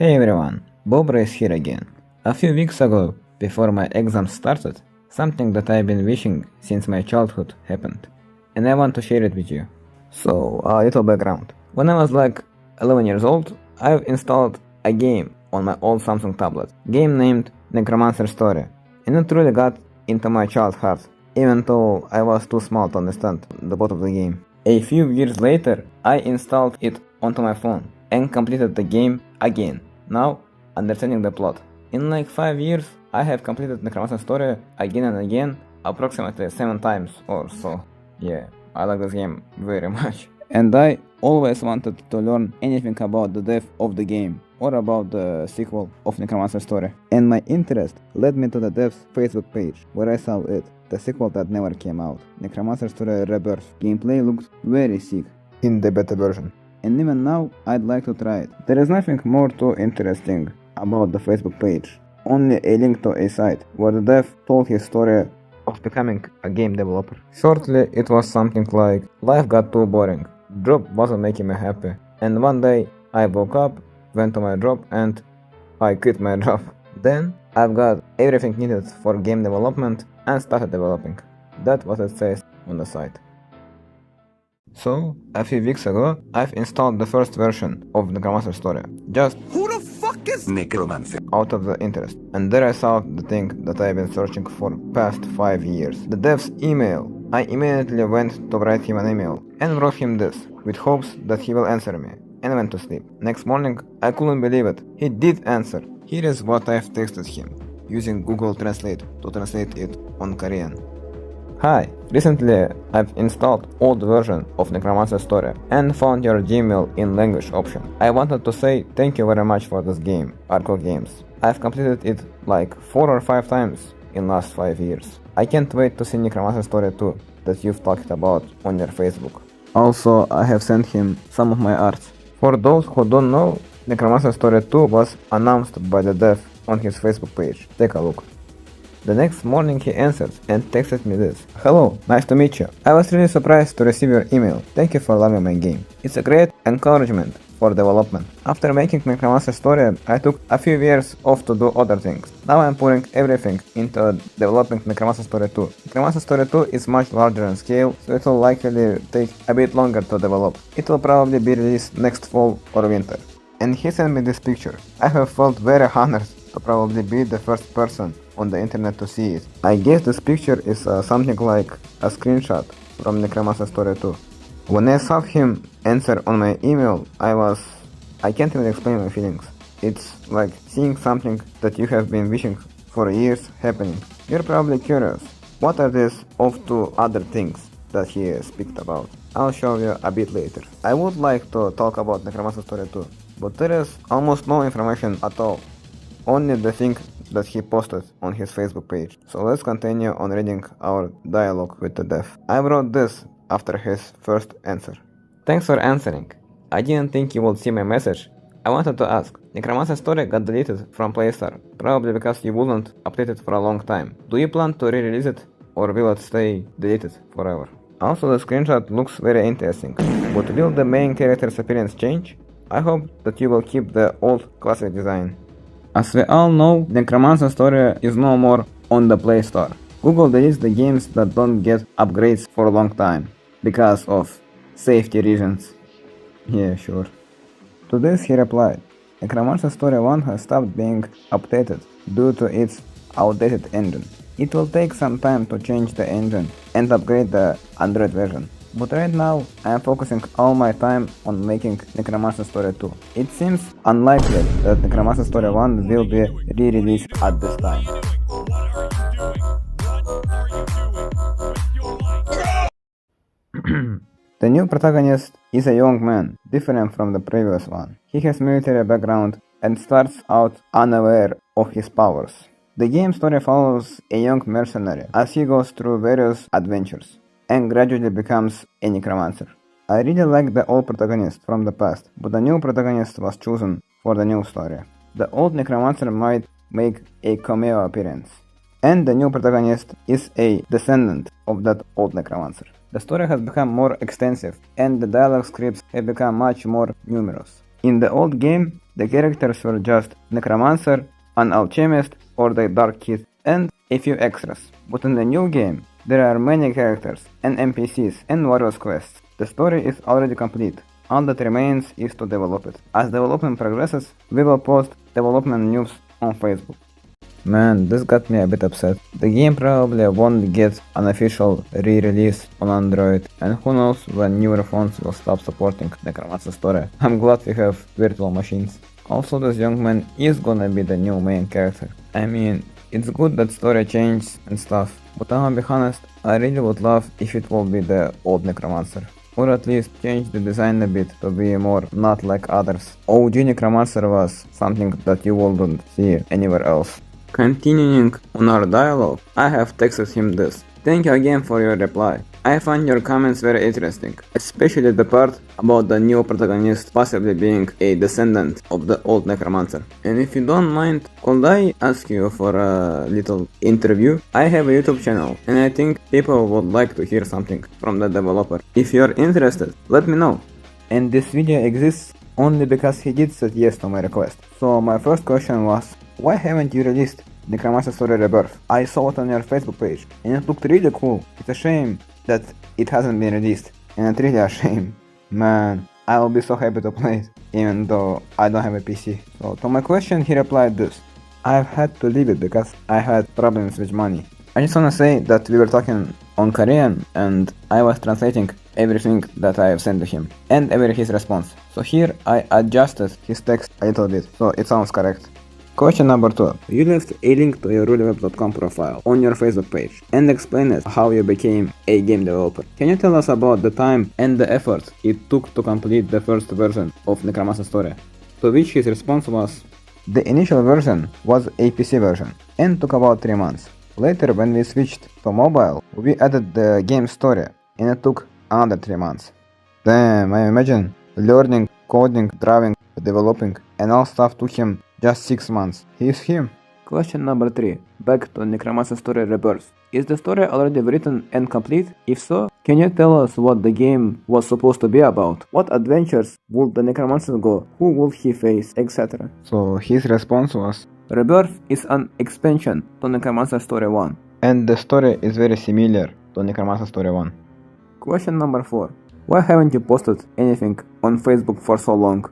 Hey everyone, Bob Race here again. A few weeks ago, before my exams started, something that I've been wishing since my childhood happened, and I want to share it with you. So, a little background. When I was like 11 years old, I've installed a game on my old Samsung tablet, game named Necromancer Story, and it really got into my child's heart, even though I was too small to understand the plot of the game. A few years later, I installed it onto my phone and completed the game again, now understanding the plot. In like 5 years, I have completed Necromancer Story again and again, approximately 7 times or so. Yeah, I like this game very much. And I always wanted to learn anything about the depth of the game or about the sequel of Necromancer Story. And my interest led me to the dev's Facebook page, where I saw it, the sequel that never came out. Necromancer Story Rebirth. Gameplay looked very sick in the beta version. And even now, I'd like to try it. There is nothing more too interesting about the Facebook page. Only a link to a site where the dev told his story of becoming a game developer. Shortly, it was something like, life got too boring, job wasn't making me happy, and one day I woke up, went to my job, and I quit my job. Then I've got everything needed for game development and started developing. That's what it says on the site. So, a few weeks ago, I've installed the first version of Necromancer Story, just Who the fuck is Necromancer? out of the interest. And there I saw the thing that I've been searching for past 5 years. The dev's email. I immediately went to write him an email and wrote him this, with hopes that he will answer me, and went to sleep. Next morning, I couldn't believe it. He did answer. Here is what I've texted him, using Google Translate to translate it on Korean. Hi, recently I've installed old version of Necromancer Story and found your Gmail in language option. I wanted to say thank you very much for this game, Arco Games. I've completed it like 4 or 5 times in last 5 years. I can't wait to see Necromancer Story 2 that you've talked about on your Facebook. Also, I have sent him some of my art. For those who don't know, Necromancer Story 2 was announced by the dev on his Facebook page. Take a look. The next morning he answered and texted me this. Hello, nice to meet you. I was really surprised to receive your email. Thank you for loving my game. It's a great encouragement for development. After making Necromancer Story, I took a few years off to do other things. Now I'm putting everything into developing Necromancer Story 2. Necromancer Story 2 is much larger in scale, so it will likely take a bit longer to develop. It will probably be released next fall or winter. And he sent me this picture. I have felt very honored to probably be the first person on the internet to see it. I guess this picture is something like a screenshot from Necromancer Story 2. When I saw him answer on my email, I can't even explain my feelings. It's like seeing something that you have been wishing for years happening. You're probably curious, what are these of 2 other things that he speaks about? I'll show you a bit later. I would like to talk about Necromancer Story 2, but there is almost no information at all. Only the thing that he posted on his Facebook page. So let's continue on reading our dialogue with the dev. I wrote this after his first answer. Thanks for answering. I didn't think you would see my message. I wanted to ask. Necromancer Story got deleted from Play Store, probably because you wouldn't update it for a long time. Do you plan to re-release it, or will it stay deleted forever? Also, the screenshot looks very interesting, but will the main character's appearance change? I hope that you will keep the old classic design. As we all know, Necromancer Story is no more on the Play Store. Google deletes the games that don't get upgrades for a long time, because of safety reasons. Yeah, sure. To this he replied, Necromancer Story 1 has stopped being updated due to its outdated engine. It will take some time to change the engine and upgrade the Android version. But right now, I am focusing all my time on making Necromancer Story 2. It seems unlikely that Necromancer Story 1 will be re-released at this time. The new protagonist is a young man, different from the previous one. He has military background and starts out unaware of his powers. The game story follows a young mercenary as he goes through various adventures and gradually becomes a necromancer. I really like the old protagonist from the past, but the new protagonist was chosen for the new story. The old necromancer might make a cameo appearance, and the new protagonist is a descendant of that old necromancer. The story has become more extensive, and the dialogue scripts have become much more numerous. In the old game, The characters were just Necromancer, an alchemist, or the Dark Kid, and a few extras. But in the new game, there are many characters, and NPCs, and various quests. The story is already complete. All that remains is to develop it. As development progresses, we will post development news on Facebook. Man, this got me a bit upset. The game probably won't get an official re-release on Android, and who knows when newer phones will stop supporting Necromancer Story. I'm glad we have virtual machines. Also, this young man is gonna be the new main character. I mean, it's good that story changes and stuff, but I'll be honest, I really would love if it will be the old Necromancer. Or at least change the design a bit to be more not like others. OG Necromancer was something that you wouldn't see anywhere else. Continuing on our dialogue, I have texted him this. Thank you again for your reply. I find your comments very interesting, especially the part about the new protagonist possibly being a descendant of the old Necromancer. And if you don't mind, could I ask you for a little interview? I have a YouTube channel, and I think people would like to hear something from the developer. If you're interested, let me know. And this video exists only because he did say yes to my request. So my first question was, why haven't you released Necromancer Story Rebirth? I saw it on your Facebook page, and it looked really cool. It's a shame that it hasn't been released, and it's really a shame. Man, I will be so happy to play it, even though I don't have a PC. So to my question, he replied this. I've had to leave it because I had problems with money. I just wanna say that we were talking on Korean, and I was translating everything that I have sent to him, and every his response. So here I adjusted his text a little bit, so it sounds correct. Question number 2. You left a link to your ruleweb.com profile on your Facebook page and explained how you became a game developer. Can you tell us about the time and the effort it took to complete the first version of Necromancer Story? To which his response was, the initial version was a PC version and took about 3 months. Later, when we switched to mobile, we added the game story and it took another 3 months. Damn, I imagine learning, coding, drawing, developing and all stuff took him just 6 months. He is him. Question number 3. Back to Necromancer Story Rebirth. Is the story already written and complete? If so, can you tell us what the game was supposed to be about? What adventures would the Necromancer go? Who would he face? Etc. So his response was, Rebirth is an expansion to Necromancer Story 1. And the story is very similar to Necromancer Story 1. Question number 4. Why haven't you posted anything on Facebook for so long?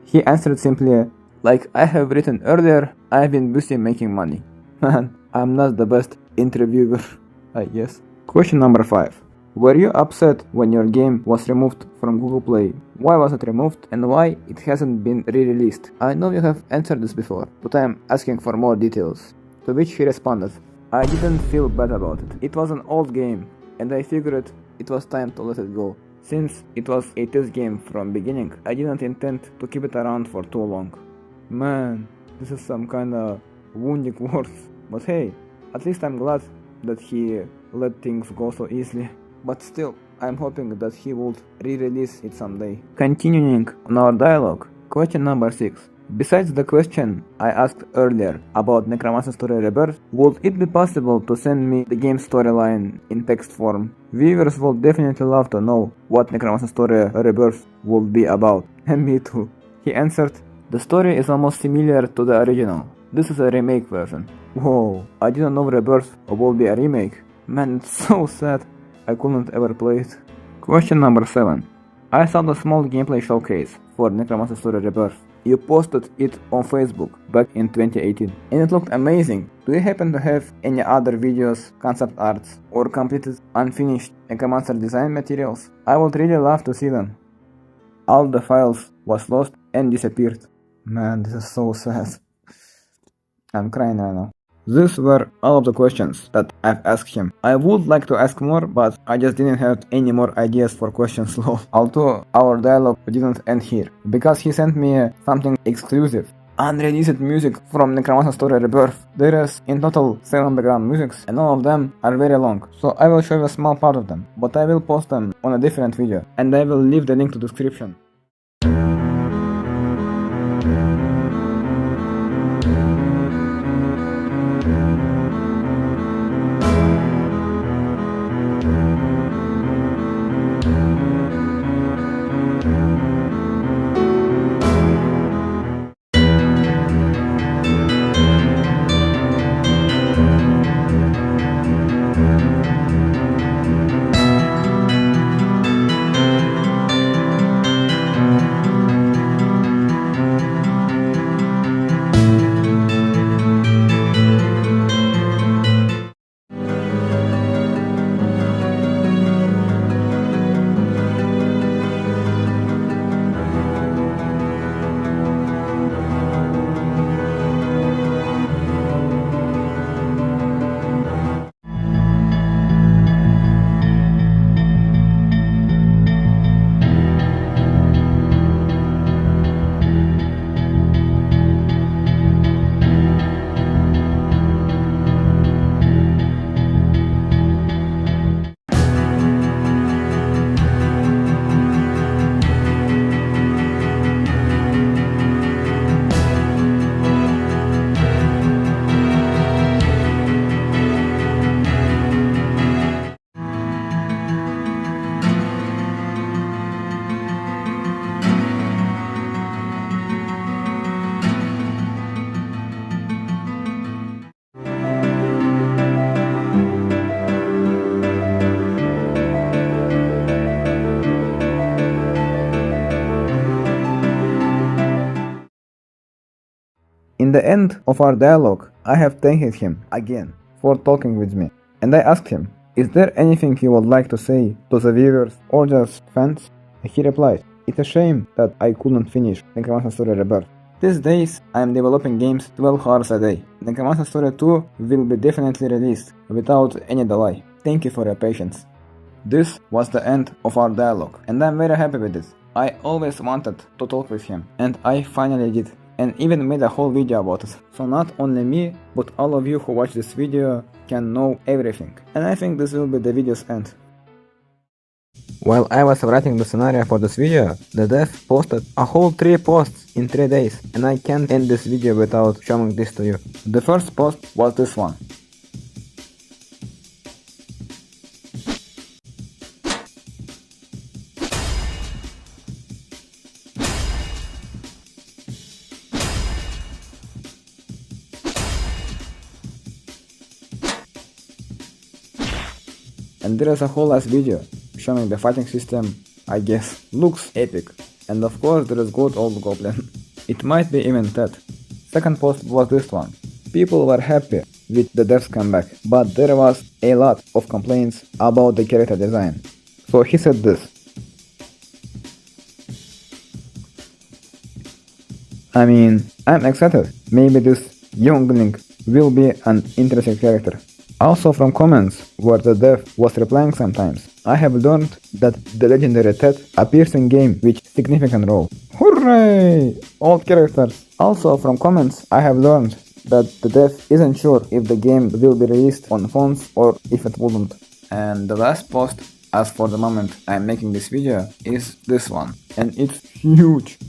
He answered simply, like I have written earlier, I have been busy making money. Man, I'm not the best interviewer, I guess. Question number 5. Were you upset when your game was removed from Google Play? Why was it removed and why it hasn't been re-released? I know you have answered this before, but I am asking for more details. To which he responded, I didn't feel bad about it. It was an old game, and I figured it was time to let it go. Since it was a test game from beginning, I didn't intend to keep it around for too long. Man, this is some kinda wounding words. But hey, at least I'm glad that he let things go so easily. But still, I'm hoping that he would re-release it someday. Continuing on our dialogue, question number 6. Besides the question I asked earlier about Necromancer Story Rebirth, would it be possible to send me the game storyline in text form? Viewers will definitely love to know what Necromancer Story Rebirth would be about. And me too. He answered, the story is almost similar to the original. This is a remake version. Whoa, I didn't know Rebirth will be a remake. Man, it's so sad. I couldn't ever play it. Question number 7. I saw the small gameplay showcase for Necromancer Story Rebirth. You posted it on Facebook back in 2018 and it looked amazing. Do you happen to have any other videos, concept arts or completed unfinished Necromancer design materials? I would really love to see them. All the files was lost and disappeared. Man, this is so sad. I'm crying right now. These were all of the questions that I've asked him. I would like to ask more, but I just didn't have any more ideas for questions. Although our dialogue didn't end here, because he sent me something exclusive. Unreleased music from Necromancer Story Rebirth. There is in total 7 background musics and all of them are very long, so I will show you a small part of them, but I will post them on a different video and I will leave the link to the description. In the end of our dialogue, I have thanked him again for talking with me, and I asked him, "Is there anything you would like to say to the viewers or just fans?" He replied, "It's a shame that I couldn't finish Necromancer Story Rebirth. These days, I am developing games 12 hours a day. Necromancer Story 2 will be definitely released without any delay. Thank you for your patience." This was the end of our dialogue, and I'm very happy with it. I always wanted to talk with him, and I finally did, and even made a whole video about it. So not only me, but all of you who watch this video can know everything. And I think this will be the video's end. While I was writing the scenario for this video, the dev posted a whole 3 posts in 3 days, and I can't end this video without showing this to you. The first post was this one. And there is a whole last video showing the fighting system, I guess, looks epic. And of course there is good old goblin. It might be even that. Second post was this one. People were happy with the dev's comeback, but there was a lot of complaints about the character design. So he said this. I mean, I'm excited. Maybe this youngling will be an interesting character. Also from comments where the dev was replying sometimes, I have learned that the legendary Ted appears in game with significant role. Hooray! Old characters. Also from comments I have learned that the dev isn't sure if the game will be released on phones or if it wouldn't. And the last post, as for the moment I'm making this video, is this one. And it's huge.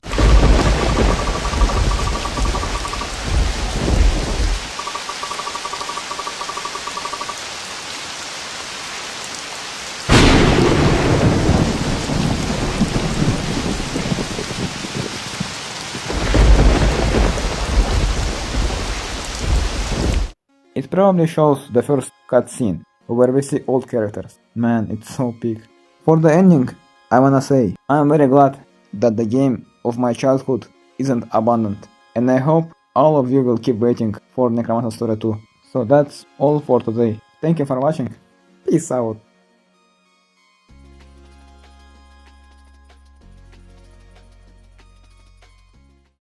It probably shows the first cutscene, where we see old characters. Man, it's so big. For the ending, I wanna say, I'm very glad that the game of my childhood isn't abandoned, and I hope all of you will keep waiting for Necromancer Story 2. So that's all for today. Thank you for watching. Peace out.